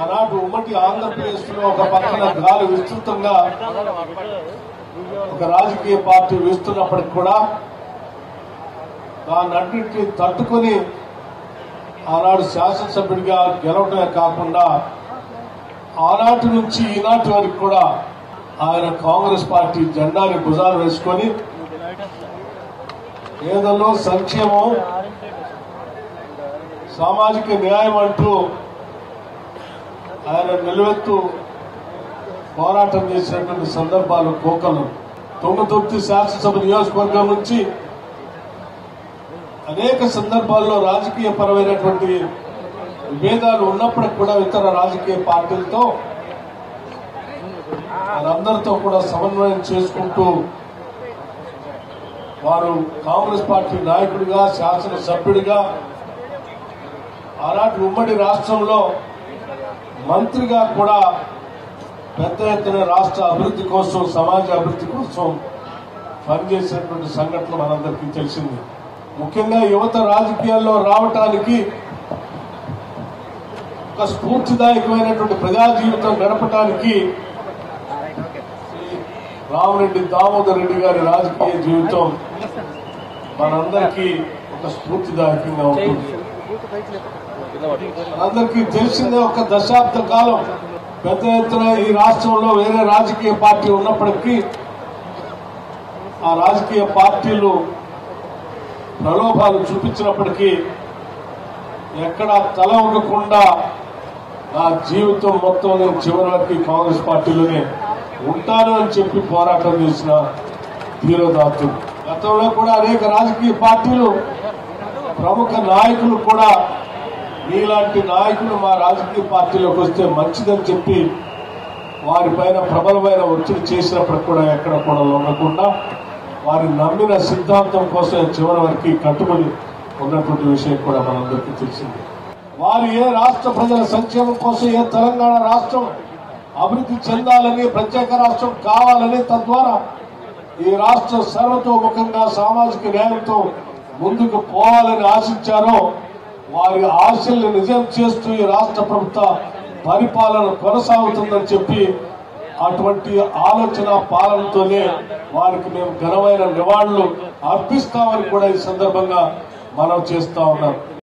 ఆనాడు ఉమ్మడి ఆంధ్రప్రదేశ్లో ఒక పక్కన గాలి విస్తృతంగా ఒక రాజకీయ పార్టీ వేస్తున్నప్పటికి కూడా దాన్నింటినీ తట్టుకుని ఆనాడు శాసనసభ్యుడిగా గెలవడమే కాకుండా ఆనాటి నుంచి ఈనాటి వరకు కూడా ఆయన కాంగ్రెస్ పార్టీ జెండాని భుజాలు వేసుకొని పేదల్లో సంక్షేమం సామాజిక న్యాయం అంటూ ఆయన నిలువెత్తు పోరాటం చేసినటువంటి సందర్భాలు కోకలు. తుంగతుర్తి శాసనసభ నియోజకవర్గం నుంచి అనేక సందర్భాల్లో రాజకీయ పరమైనటువంటి విభేదాలు ఉన్నప్పటికీ కూడా ఇతర రాజకీయ పార్టీలతో వాళ్ళందరితో కూడా సమన్వయం చేసుకుంటూ వారు కాంగ్రెస్ పార్టీ నాయకుడిగా శాసనసభ్యుడిగా ఆనాటి ఉమ్మడి రాష్ట్రంలో మంత్రిగా కూడా పెద్ద ఎత్తున రాష్ట్ర అభివృద్ధి కోసం సమాజ అభివృద్ధి కోసం పనిచేసినటువంటి సంఘటన మనందరికీ తెలిసింది. ముఖ్యంగా యువత రాజకీయాల్లో రావటానికి ఒక స్ఫూర్తిదాయకమైనటువంటి ప్రజా జీవితం గడపడానికి రామరెడ్డి దామోదర్ రెడ్డి గారి రాజకీయ జీవితం మనందరికీ ఒక స్ఫూర్తిదాయకంగా ఉంటుంది. మనందరికీ తెలిసిందే ఒక దశాబ్ద కాలం పెద్ద ఎత్తున ఈ రాష్ట్రంలో వేరే రాజకీయ పార్టీ ఉన్నప్పటికీ ఆ రాజకీయ పార్టీలు ప్రలోభాలు చూపించినప్పటికీ ఎక్కడా తల ఉండకుండా నా జీవితం మొత్తం నేను చివరి వరకు కాంగ్రెస్ పార్టీలోనే ఉంటాను అని చెప్పి పోరాటం చేసిన ధీరోదాత్తులు. గతంలో కూడా అనేక రాజకీయ పార్టీలు ప్రముఖ నాయకులు కూడా మీలాంటి నాయకులు మా రాజకీయ పార్టీలోకి వస్తే మంచిదని చెప్పి వారిపైన ప్రబలమైన ఒత్తిడి చేసినప్పుడు కూడా ఎక్కడ కూడా లొంగకుండా వారి నమ్మిన సిద్ధాంతం కోసం చివరి వరకు కట్టుబడి ఉన్నటువంటి విషయం కూడా మనందరికీ తెలిసింది. వారు ఏ రాష్ట్ర ప్రజల సంక్షేమం కోసం ఏ తెలంగాణ రాష్ట్రం అభివృద్ధి చెందాలని ప్రత్యేక రాష్ట్రం కావాలని తద్వారా ఈ రాష్ట్రం సర్వతోముఖంగా సామాజిక న్యాయంతో ముందుకు పోవాలని ఆశించారో వారి ఆశల్ని నిజం చేస్తూ ఈ రాష్ట్ర ప్రభుత్వ పరిపాలన కొనసాగుతుందని చెప్పి అటువంటి ఆలోచన పాలనతోనే వారికి మేము ఘనమైన నివాళులు అర్పిస్తామని కూడా ఈ సందర్భంగా మనం చేస్తా ఉన్నాం.